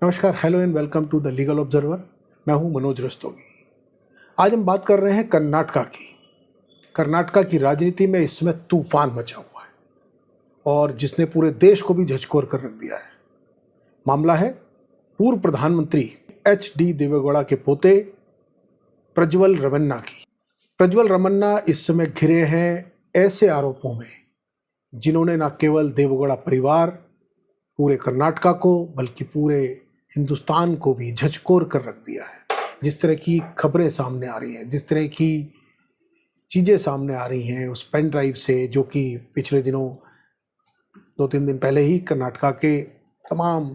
नमस्कार, hello and welcome to the legal observer. मैं हूं मनोज रस्तोगी। आज हम बात कर रहे हैं कर्नाटका की। कर्नाटका की राजनीति में इस समय तूफान मचा हुआ है और जिसने पूरे देश को भी झकझोर कर रख दिया है। मामला है पूर्व प्रधानमंत्री HD देवेगौड़ा के पोते प्रज्वल रमन्ना की। प्रज्वल रमन्ना इस समय घिरे हैं ऐसे आरोपों में जिन्होंने न केवल देवेगौड़ा परिवार, पूरे कर्नाटका को, बल्कि पूरे हिंदुस्तान को भी झकझोर कर रख दिया है। जिस तरह की खबरें सामने आ रही हैं, जिस तरह की चीज़ें सामने आ रही हैं उस पेन ड्राइव से, जो कि पिछले दिनों 2-3 दिन पहले ही कर्नाटका के तमाम,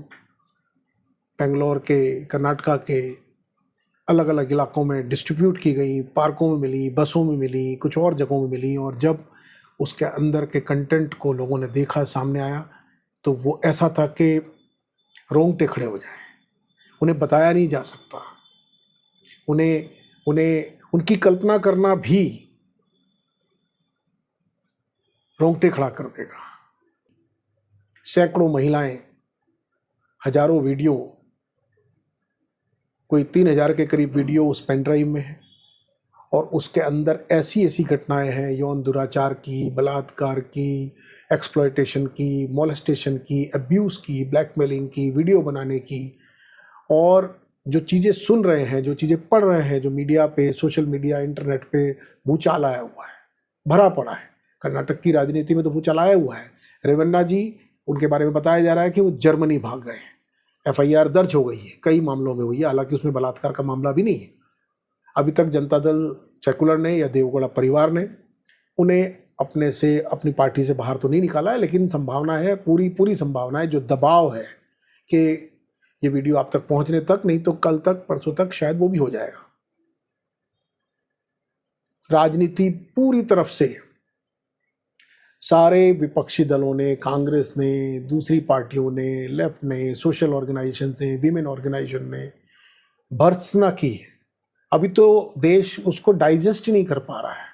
बेंगलोर के, कर्नाटका के अलग अलग इलाकों में डिस्ट्रीब्यूट की गई, पार्कों में मिली, बसों में मिली, कुछ और जगहों में मिली, और जब उसके अंदर के कंटेंट को लोगों ने देखा, सामने आया, तो वो ऐसा था कि रोंगटे खड़े हो जाए। उन्हें बताया नहीं जा सकता। उनकी कल्पना करना भी रोंगटे खड़ा कर देगा। सैकड़ों महिलाएं, हजारों वीडियो, कोई 3000 के करीब वीडियो उस पेन ड्राइव में है, और उसके अंदर ऐसी ऐसी घटनाएं हैं, यौन दुराचार की, बलात्कार की, एक्सप्लॉयटेशन की, मोलेस्टेशन की, अब्यूज़ की, ब्लैकमेलिंग की, वीडियो बनाने की। और जो चीज़ें सुन रहे हैं, जो चीज़ें पढ़ रहे हैं, जो मीडिया पे, सोशल मीडिया, इंटरनेट पे भूचाल आया हुआ है, भरा पड़ा है। कर्नाटक की राजनीति में तो भूचाल आया हुआ है। रेवन्ना जी, उनके बारे में बताया जा रहा है कि वो जर्मनी भाग गए हैं। FIR दर्ज हो गई है, कई मामलों में हुई है, हालांकि उसमें बलात्कार का मामला भी नहीं है। अभी तक जनता दल सेकुलर ने या देवगौड़ा परिवार ने उन्हें अपनी पार्टी से बाहर तो नहीं निकाला है, लेकिन संभावना है, पूरी संभावना है, जो दबाव है कि ये वीडियो आप तक पहुंचने तक, नहीं तो कल तक, परसों तक शायद वो भी हो जाएगा। राजनीति पूरी तरफ से सारे विपक्षी दलों ने, कांग्रेस ने, दूसरी पार्टियों ने, लेफ्ट ने, सोशल ऑर्गेनाइजेशन ने, विमेन ऑर्गेनाइजेशन ने भर्त्सना की है। अभी तो देश उसको डाइजेस्ट ही नहीं कर पा रहा है।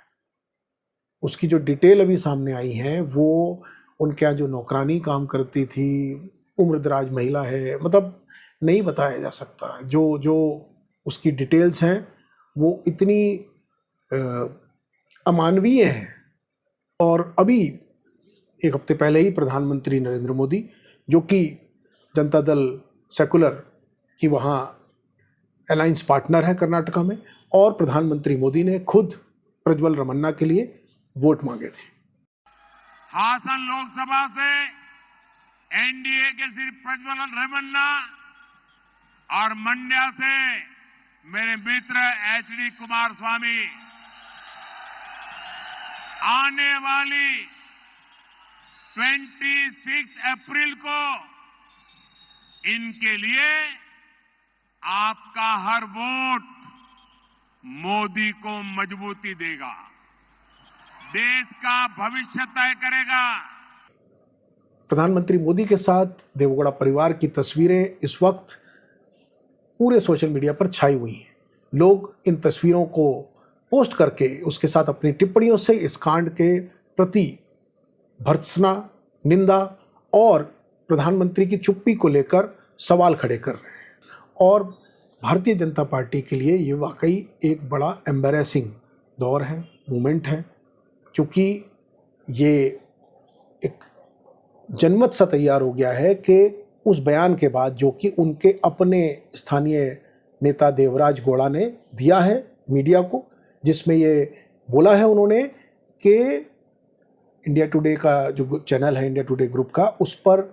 उसकी जो डिटेल अभी सामने आई है, वो उनके यहाँ जो नौकरानी काम करती थी, उम्रदराज महिला है, मतलब नहीं बताया जा सकता। जो उसकी डिटेल्स हैं वो इतनी अमानवीय हैं। और अभी एक हफ्ते पहले ही प्रधानमंत्री नरेंद्र मोदी, जो कि जनता दल सेकुलर की वहाँ अलायंस पार्टनर है कर्नाटका में, और प्रधानमंत्री मोदी ने खुद प्रज्वल रमन्ना के लिए वोट मांगे थे। हासन लोकसभा से NDA के सिर्फ प्रज्वल रमन्ना और मंड्या से मेरे मित्र HD कुमारस्वामी आने वाली 26 अप्रैल को इनके लिए आपका हर वोट मोदी को मजबूती देगा, देश का भविष्य तय करेगा। प्रधानमंत्री मोदी के साथ देवगौड़ा परिवार की तस्वीरें इस वक्त पूरे सोशल मीडिया पर छाई हुई हैं। लोग इन तस्वीरों को पोस्ट करके उसके साथ अपनी टिप्पणियों से इस कांड के प्रति भर्त्सना, निंदा और प्रधानमंत्री की चुप्पी को लेकर सवाल खड़े कर रहे हैं। और भारतीय जनता पार्टी के लिए ये वाकई एक बड़ा एम्बैरेसिंग दौर है, मोमेंट है, क्योंकि ये एक जनमत सा तैयार हो गया है कि उस बयान के बाद, जो कि उनके अपने स्थानीय नेता देवराज गौड़ा ने दिया है मीडिया को, जिसमें ये बोला है उन्होंने कि इंडिया टुडे का जो चैनल है, इंडिया टुडे ग्रुप का, उस पर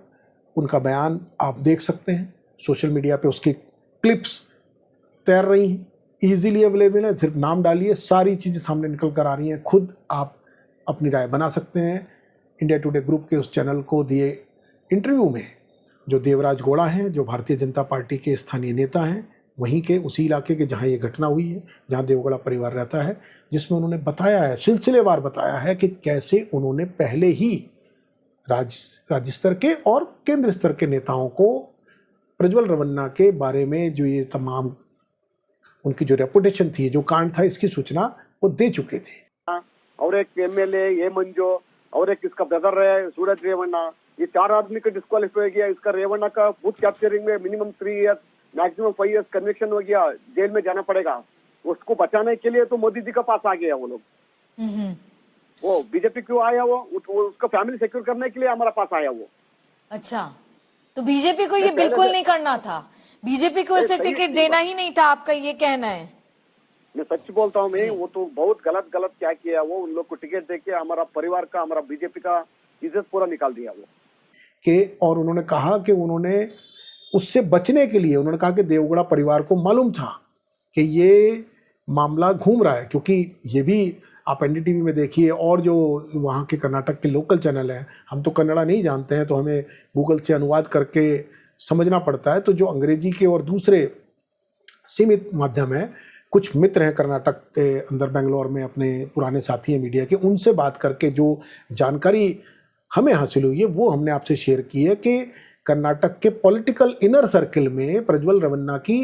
उनका बयान आप देख सकते हैं। सोशल मीडिया पे उसकी क्लिप्स तैर रही हैं, ईजिली अवेलेबल है। सिर्फ नाम डालिए, सारी चीज़ें सामने निकल कर आ रही हैं। खुद आप अपनी राय बना सकते हैं। इंडिया टुडे ग्रुप के उस चैनल को दिए इंटरव्यू में जो देवराज गौड़ा हैं, जो भारतीय जनता पार्टी के स्थानीय नेता हैं, वहीं के उसी इलाके के जहां ये घटना हुई है, जहां देवगौड़ा परिवार रहता है, जिसमें उन्होंने बताया है, सिलसिलेवार बताया है कि कैसे उन्होंने पहले ही राज्य स्तर के और केंद्र स्तर के नेताओं को प्रज्वल रमन्ना के बारे में जो ये तमाम उनकी जो रेपुटेशन थी, जो कांड था, इसकी सूचना वो दे चुके थे। और एक MLA ए मंजू और एक इसका ब्रदर है सूरज रेवन्ना, ये 4 आदमी का डिस्क्वालीफाई हो गया, इसका रेवन्ना का बूथ कैप्चरिंग में minimum 3 years maximum 5 years conviction हो गया, जेल में जाना पड़ेगा। उसको बचाने के लिए तो मोदी जी का पास आ गया वो लोग। वो बीजेपी क्यों आया, वो उसका फैमिली सिक्योर करने के लिए हमारा पास आया वो। अच्छा, तो बीजेपी को ये बिल्कुल नहीं करना था, बीजेपी को इसे टिकट देना ही नहीं था, आपका ये कहना है? मैं सच बोलता हूँ, मैं वो तो बहुत गलत क्या किया वो, उन लोग को टिकट देके हमारा परिवार का, हमारा बीजेपी का इज्जत पूरा निकाल दिया वो के। और उन्होंने कहा कि उन्होंने उससे बचने के लिए, उन्होंने कहा कि देवगौड़ा परिवार को मालूम था कि ये मामला घूम रहा है, क्योंकि ये भी आप एनडीटीवी में देखिए और जो वहाँ के कर्नाटक के लोकल चैनल हैं, हम तो कन्नड़ा नहीं जानते हैं तो हमें गूगल से अनुवाद करके समझना पड़ता है, तो जो अंग्रेजी के और दूसरे सीमित माध्यम हैं, कुछ मित्र हैं कर्नाटक के अंदर बेंगलोर में, अपने पुराने साथी हैं मीडिया के, उनसे बात करके जो जानकारी हमें हासिल हुई है वो हमने आपसे शेयर की है कि कर्नाटक के पॉलिटिकल इनर सर्किल में प्रज्वल रेवन्ना की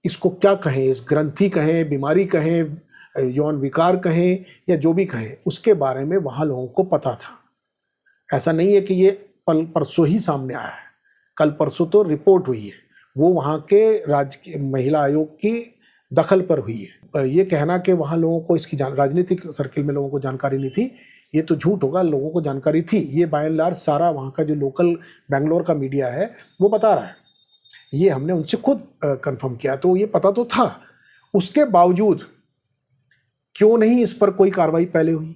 इसको क्या कहें, इस ग्रंथि कहें, बीमारी कहें, यौन विकार कहें या जो भी कहें, उसके बारे में वहाँ लोगों को पता था। ऐसा नहीं है कि ये परसों ही सामने आया है, कल परसों तो रिपोर्ट हुई है, वो वहाँ के महिला आयोग की दखल पर हुई है। ये कहना कि वहाँ लोगों को इसकी राजनीतिक सर्किल में लोगों को जानकारी नहीं थी, ये तो झूठ होगा, लोगों को जानकारी थी। ये बाय एंड लार्ज सारा वहाँ का जो लोकल बेंगलोर का मीडिया है वो बता रहा है, ये हमने उनसे खुद कंफर्म किया, तो ये पता तो था। उसके बावजूद क्यों नहीं इस पर कोई कार्रवाई पहले हुई,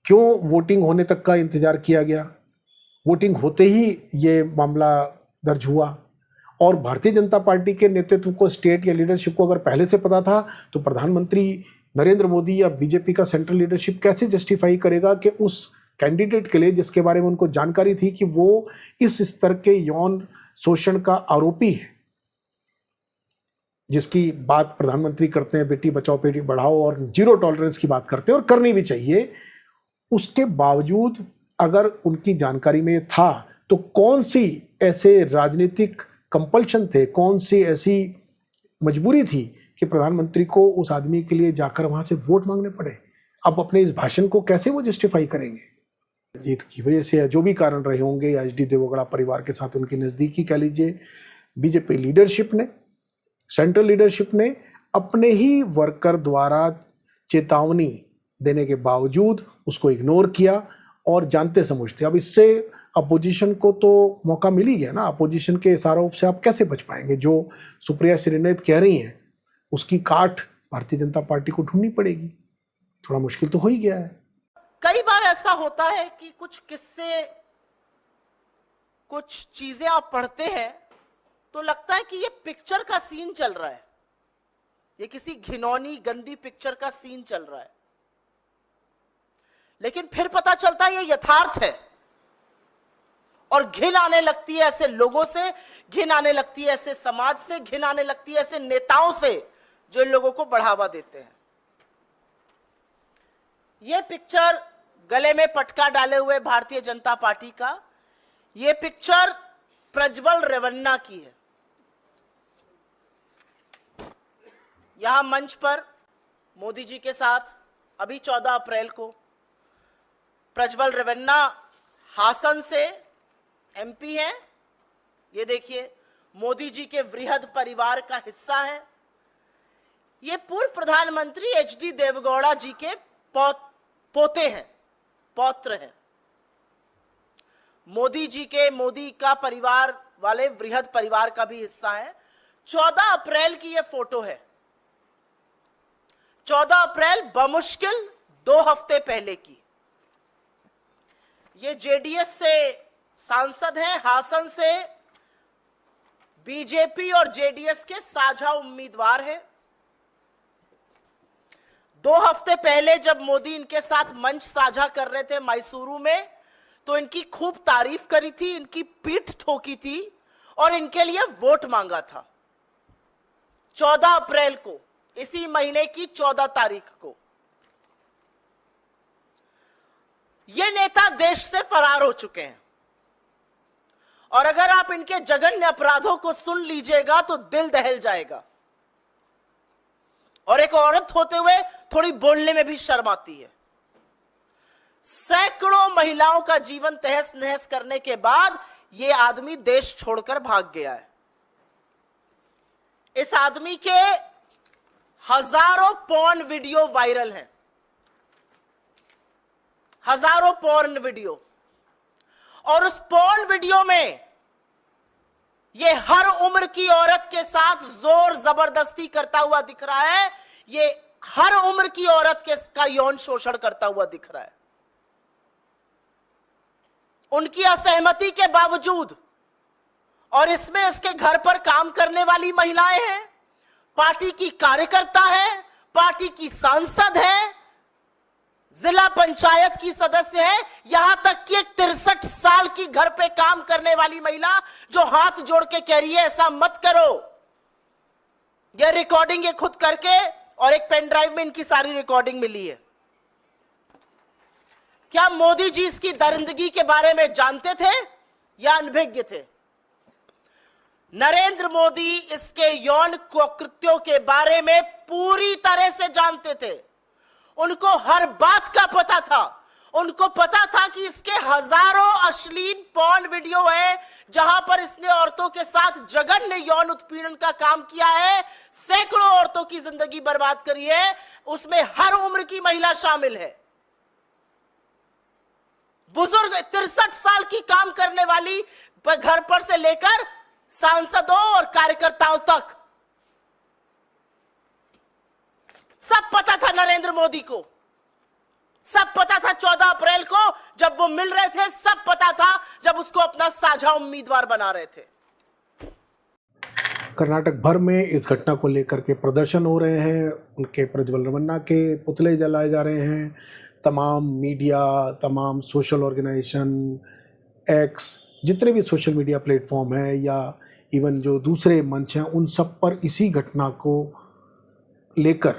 क्यों वोटिंग होने तक का इंतजार किया गया? वोटिंग होते ही ये मामला दर्ज हुआ, और भारतीय जनता पार्टी के नेतृत्व को, स्टेट या लीडरशिप को अगर पहले से पता था तो प्रधानमंत्री नरेंद्र मोदी या बीजेपी का सेंट्रल लीडरशिप कैसे जस्टिफाई करेगा कि उस कैंडिडेट के लिए जिसके बारे में उनको जानकारी थी कि वो इस स्तर के यौन शोषण का आरोपी है, जिसकी बात प्रधानमंत्री करते हैं, बेटी बचाओ बेटी बढ़ाओ और जीरो टॉलरेंस की बात करते हैं और करनी भी चाहिए, उसके बावजूद अगर उनकी जानकारी में था तो कौन सी ऐसे राजनीतिक कंपल्शन थे, कौन सी ऐसी मजबूरी थी कि प्रधानमंत्री को उस आदमी के लिए जाकर वहां से वोट मांगने पड़े? अब अपने इस भाषण को कैसे वो जस्टिफाई करेंगे? जीत की वजह से जो भी कारण रहे होंगे, एचडी देवगौड़ा परिवार के साथ उनकी नज़दीकी कह लीजिए, बीजेपी लीडरशिप ने, सेंट्रल लीडरशिप ने अपने ही वर्कर द्वारा चेतावनी देने के बावजूद उसको इग्नोर किया और जानते समझते। अब इससे अपोजिशन को तो मौका मिल ही गया ना, अपोजिशन के इस आरोप से आप कैसे बच पाएंगे? जो सुप्रिया श्रीनेत कह रही हैं उसकी काट भारतीय जनता पार्टी को ढूंढनी पड़ेगी, थोड़ा मुश्किल तो हो ही गया है। कई बार ऐसा होता है कि कुछ किस्से, कुछ चीजें आप पढ़ते हैं तो लगता है कि ये पिक्चर का सीन चल रहा है, ये किसी घिनौनी गंदी पिक्चर का सीन चल रहा है, लेकिन फिर पता चलता है ये यथार्थ है और घिन आने लगती है ऐसे लोगों से, घिन आने लगती है ऐसे समाज से, घिन आने लगती है ऐसे नेताओं से जो इन लोगों को बढ़ावा देते हैं। यह पिक्चर गले में पटका डाले हुए भारतीय जनता पार्टी का, यह पिक्चर प्रज्वल रेवन्ना की है। यहां मंच पर मोदी जी के साथ अभी 14 अप्रैल को प्रज्वल रेवन्ना हासन से एमपी हैं। ये देखिए, मोदी जी के वृहद परिवार का हिस्सा है। ये पूर्व प्रधानमंत्री एचडी देवगौड़ा जी के पोते हैं, पौत्र हैं। मोदी का परिवार वाले वृहद परिवार का भी हिस्सा है। 14 अप्रैल की ये फोटो है। 14 अप्रैल बमुश्किल 2 हफ्ते पहले की। ये जेडीएस से सांसद हैं, हासन से बीजेपी और जेडीएस के साझा उम्मीदवार हैं। 2 हफ्ते पहले जब मोदी इनके साथ मंच साझा कर रहे थे मैसूरू में, तो इनकी खूब तारीफ करी थी, इनकी पीठ ठोकी थी और इनके लिए वोट मांगा था। 14 अप्रैल को, इसी महीने की 14 तारीख को ये नेता देश से फरार हो चुके हैं और अगर आप इनके जघन्य अपराधों को सुन लीजिएगा तो दिल दहल जाएगा और एक औरत होते हुए थोड़ी बोलने में भी शर्म आती है। सैकड़ों महिलाओं का जीवन तहस नहस करने के बाद यह आदमी देश छोड़कर भाग गया है। इस आदमी के हजारों पॉर्न वीडियो वायरल हैं, हजारों पॉर्न वीडियो, और उस पॉर्न वीडियो में ये हर उम्र की औरत के साथ जोर जबरदस्ती करता हुआ दिख रहा है। ये हर उम्र की औरत का यौन शोषण करता हुआ दिख रहा है। उनकी असहमति के बावजूद, और इसमें इसके घर पर काम करने वाली महिलाएं हैं, पार्टी की कार्यकर्ता है, पार्टी की सांसद है, जिला पंचायत की सदस्य है, यहां तक कि एक 63 साल की घर पे काम करने वाली महिला जो हाथ जोड़ के कह रही है ऐसा मत करो। यह रिकॉर्डिंग ये खुद करके, और एक पेन ड्राइव में इनकी सारी रिकॉर्डिंग मिली है। क्या मोदी जी इसकी दरिंदगी के बारे में जानते थे या अनभिज्ञ थे? नरेंद्र मोदी इसके यौन कृत्यों के बारे में पूरी तरह से जानते थे। उनको हर बात का पता था। उनको पता था कि इसके हजारों अश्लील पॉर्न वीडियो है जहां पर इसने औरतों के साथ जघन्य यौन उत्पीड़न का काम किया है, सैकड़ों औरतों की जिंदगी बर्बाद करी है, उसमें हर उम्र की महिला शामिल है। बुजुर्ग 63 साल की काम करने वाली घर पर से लेकर सांसदों और कार्यकर्ताओं तक सब पता था नरेंद्र मोदी को। सब पता था 14 अप्रैल को जब वो मिल रहे थे, सब पता था जब उसको अपना साझा उम्मीदवार बना रहे थे। कर्नाटक भर में इस घटना को लेकर के प्रदर्शन हो रहे हैं, उनके प्रज्वल रमन्ना के पुतले जलाए जा रहे हैं। तमाम मीडिया, तमाम सोशल ऑर्गेनाइजेशन, एक्स, जितने भी सोशल मीडिया प्लेटफॉर्म हैं या इवन जो दूसरे मंच हैं, उन सब पर इसी घटना को लेकर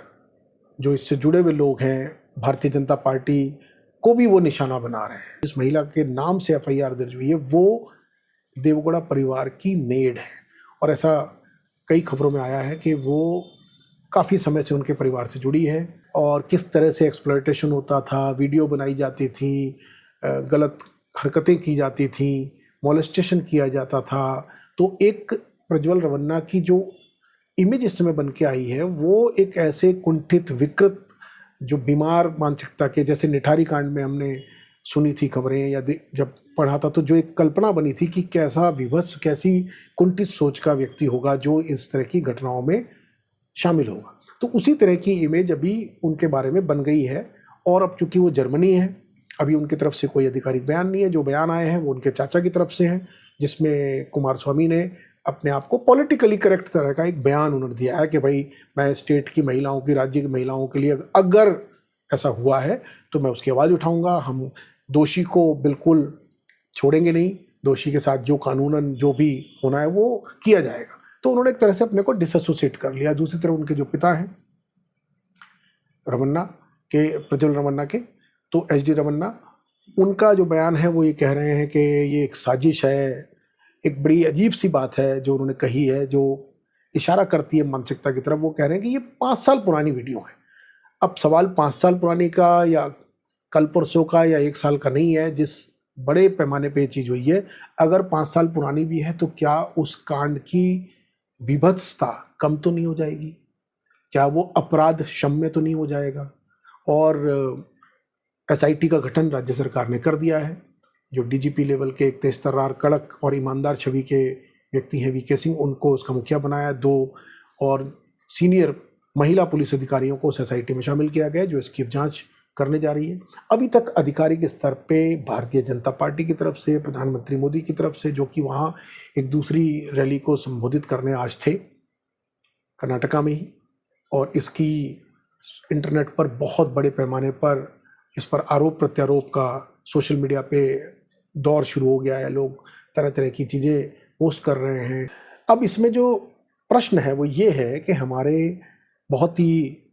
जो इससे जुड़े हुए लोग हैं, भारतीय जनता पार्टी को भी वो निशाना बना रहे हैं। इस महिला के नाम से एफआईआर दर्ज हुई है, वो देवगौड़ा परिवार की मेड है, और ऐसा कई खबरों में आया है कि वो काफ़ी समय से उनके परिवार से जुड़ी है, और किस तरह से एक्सप्लॉयटेशन होता था, वीडियो बनाई जाती थी, गलत हरकतें की जाती थी, मोलेस्टेशन किया जाता था। तो एक प्रज्वल रमन्ना की जो इमेज इस समय बन के आई है, वो एक ऐसे कुंठित, विकृत, जो बीमार मानसिकता के, जैसे निठारी कांड में हमने सुनी थी खबरें या जब पढ़ा था, तो जो एक कल्पना बनी थी कि कैसा विवश, कैसी कुंठित सोच का व्यक्ति होगा जो इस तरह की घटनाओं में शामिल होगा। तो उसी तरह की इमेज अभी उनके बारे में बन गई है। और अब चूंकि वो जर्मनी है, अभी उनकी तरफ से कोई आधिकारिक बयान नहीं है। जो बयान आए हैं वो उनके चाचा की तरफ से हैं, जिसमें कुमार स्वामी ने अपने आप को पॉलिटिकली करेक्ट तरह का एक बयान उन्होंने दिया है कि भाई मैं स्टेट की महिलाओं की, राज्य की महिलाओं के लिए अगर ऐसा हुआ है तो मैं उसकी आवाज़ उठाऊंगा। हम दोषी को बिल्कुल छोड़ेंगे नहीं, दोषी के साथ जो कानूनन जो भी होना है वो किया जाएगा। तो उन्होंने एक तरह से अपने को डिसएसोसिएट कर लिया। दूसरी तरफ उनके जो पिता हैं रमन्ना के, प्रज्वल रमन्ना के, तो एच डी रमन्ना, उनका जो बयान है वो ये कह रहे हैं कि ये एक साजिश है। एक बड़ी अजीब सी बात है जो उन्होंने कही है, जो इशारा करती है मानसिकता की तरफ। वो कह रहे हैं कि ये 5 साल पुरानी वीडियो है। अब सवाल 5 साल पुरानी का या कल परसों का या 1 साल का नहीं है, जिस बड़े पैमाने पे ये चीज़ हुई है। अगर 5 साल पुरानी भी है तो क्या उस कांड की विभत्सता कम तो नहीं हो जाएगी? क्या वो अपराध क्षम्य तो नहीं हो जाएगा? और एसआईटी का गठन राज्य सरकार ने कर दिया है। जो डीजीपी लेवल के एक तेजतर्रार, कड़क और ईमानदार छवि के व्यक्ति हैं वीके सिंह, उनको उसका मुखिया बनाया। 2 और सीनियर महिला पुलिस अधिकारियों को उस एसआईटी में शामिल किया गया जो इसकी जांच करने जा रही है। अभी तक आधिकारिक स्तर पे भारतीय जनता पार्टी की तरफ से, प्रधानमंत्री मोदी की तरफ से, जो कि वहाँ एक दूसरी रैली को संबोधित करने आज थे कर्नाटका में ही, और इसकी इंटरनेट पर बहुत बड़े पैमाने पर इस पर आरोप प्रत्यारोप का सोशल मीडिया पे दौर शुरू हो गया है। लोग तरह तरह की चीज़ें पोस्ट कर रहे हैं। अब इसमें जो प्रश्न है वो ये है कि हमारे बहुत ही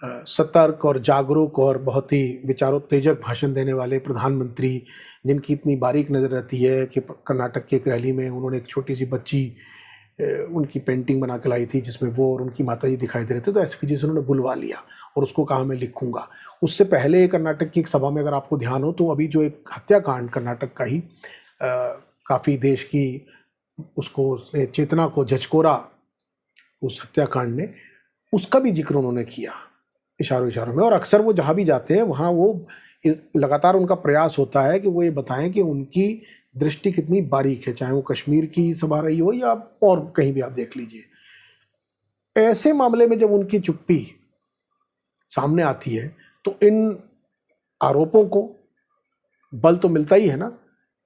सतर्क और जागरूक और बहुत ही विचारोत्तेजक भाषण देने वाले प्रधानमंत्री, जिनकी इतनी बारीक नज़र रहती है कि कर्नाटक की एक रैली में उन्होंने एक छोटी सी बच्ची उनकी पेंटिंग बना के लाई थी जिसमें वो और उनकी माताजी दिखाई दे रहे थे, तो एसपीजी से उन्होंने बुलवा लिया और उसको कहा मैं लिखूंगा। उससे पहले कर्नाटक की एक सभा में अगर आपको ध्यान हो तो अभी जो एक हत्याकांड कर्नाटक का ही काफ़ी देश की उसको चेतना को झचकोरा उस हत्याकांड ने, उसका भी जिक्र उन्होंने किया इशारों में। और अक्सर वो जहाँ भी जाते हैं वहाँ वो लगातार उनका प्रयास होता है कि वो ये बताएं कि उनकी दृष्टि कितनी बारीक है, चाहे वो कश्मीर की सभा रही हो या और कहीं भी आप देख लीजिए। ऐसे मामले में जब उनकी चुप्पी सामने आती है तो इन आरोपों को बल तो मिलता ही है ना,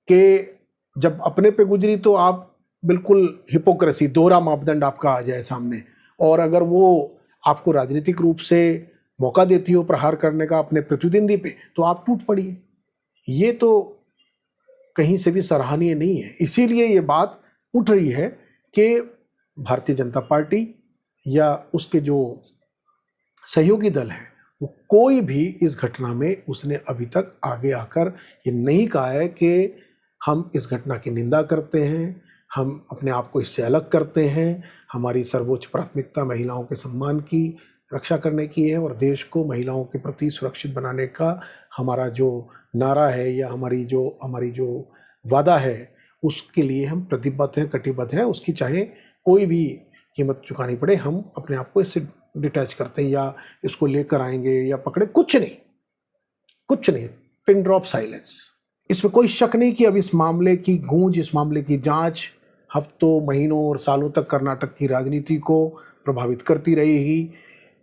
कि जब अपने पे गुजरी तो आप बिल्कुल हिपोक्रेसी, दोहरा मापदंड आपका आ जाए सामने, और अगर वो आपको राजनीतिक रूप से मौका देती हो प्रहार करने का अपने प्रतिद्वंदी पे, तो आप टूट पड़िए। ये तो कहीं से भी सराहनीय नहीं है। इसीलिए ये बात उठ रही है कि भारतीय जनता पार्टी या उसके जो सहयोगी दल है, वो कोई भी इस घटना में उसने अभी तक आगे आकर ये नहीं कहा है कि हम इस घटना की निंदा करते हैं, हम अपने आप को इससे अलग करते हैं, हमारी सर्वोच्च प्राथमिकता महिलाओं के सम्मान की रक्षा करने की है और देश को महिलाओं के प्रति सुरक्षित बनाने का हमारा जो नारा है या हमारी जो वादा है उसके लिए हम प्रतिबद्ध हैं, कटिबद्ध हैं। उसकी चाहे कोई भी कीमत चुकानी पड़े, हम अपने आप को इससे डिटैच करते हैं या इसको लेकर आएंगे या पकड़े, कुछ नहीं, पिन ड्रॉप साइलेंस। इसमें कोई शक नहीं कि अब इस मामले की गूंज, इस मामले की जांच हफ्तों, महीनों और सालों तक कर्नाटक की राजनीति को प्रभावित करती रहेगी।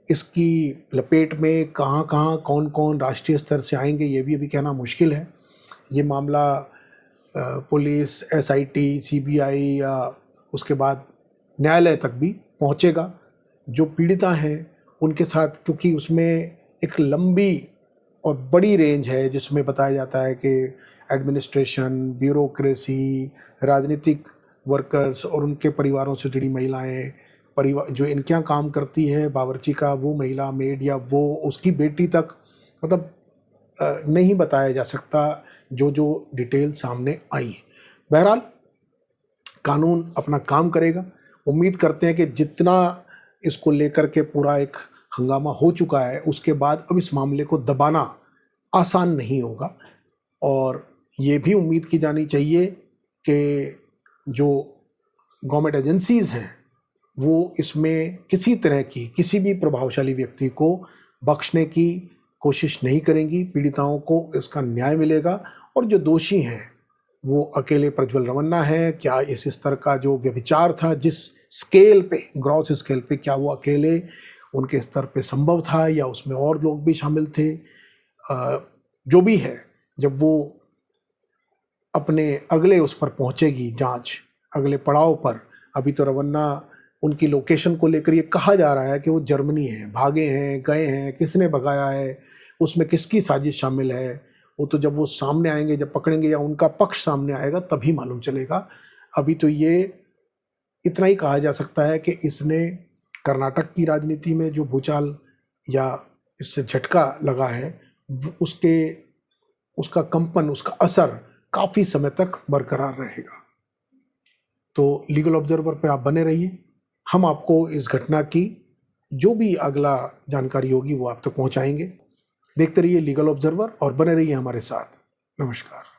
इसकी लपेट में कहाँ कौन राष्ट्रीय स्तर से आएंगे ये भी अभी कहना मुश्किल है। ये मामला पुलिस, एसआईटी, सीबीआई या उसके बाद न्यायालय तक भी पहुँचेगा। जो पीड़िता हैं उनके साथ, क्योंकि उसमें एक लंबी और बड़ी रेंज है जिसमें बताया जाता है कि एडमिनिस्ट्रेशन, ब्यूरोक्रेसी, राजनीतिक वर्कर्स और उनके परिवारों से जुड़ी महिलाएं, परिवार जो इनके यहाँ काम करती है, बावर्ची का वो महिला, मेड या वो उसकी बेटी तक, मतलब नहीं बताया जा सकता जो डिटेल सामने आई है। बहरहाल कानून अपना काम करेगा। उम्मीद करते हैं कि जितना इसको लेकर के पूरा एक हंगामा हो चुका है उसके बाद अब इस मामले को दबाना आसान नहीं होगा, और ये भी उम्मीद की जानी चाहिए कि जो गवर्नमेंट एजेंसीज़ हैं वो इसमें किसी तरह की किसी भी प्रभावशाली व्यक्ति को बख्शने की कोशिश नहीं करेंगी। पीड़िताओं को इसका न्याय मिलेगा और जो दोषी हैं वो अकेले प्रज्वल रवन्ना है, क्या इस स्तर का जो व्यभिचार था जिस स्केल पे, ग्रॉस स्केल पे, क्या वो अकेले उनके स्तर पे संभव था या उसमें और लोग भी शामिल थे। जो भी है, जब वो अपने अगले उस पर पहुंचेगी जांच, अगले पड़ाव पर, अभी तो रवन्ना उनकी लोकेशन को लेकर ये कहा जा रहा है कि वो जर्मनी है, भागे हैं, गए हैं, किसने भगाया है, उसमें किसकी साजिश शामिल है, वो तो जब वो सामने आएंगे, जब पकड़ेंगे या उनका पक्ष सामने आएगा तभी मालूम चलेगा। अभी तो ये इतना ही कहा जा सकता है कि इसने कर्नाटक की राजनीति में जो भूचाल या इससे झटका लगा है उसका कंपन, उसका असर काफ़ी समय तक बरकरार रहेगा। तो लीगल ऑब्जर्वर पर आप बने रहिए, हम आपको इस घटना की जो भी अगला जानकारी होगी वो आप तक पहुंचाएंगे। देखते रहिए लीगल ऑब्जर्वर और बने रहिए हमारे साथ। नमस्कार।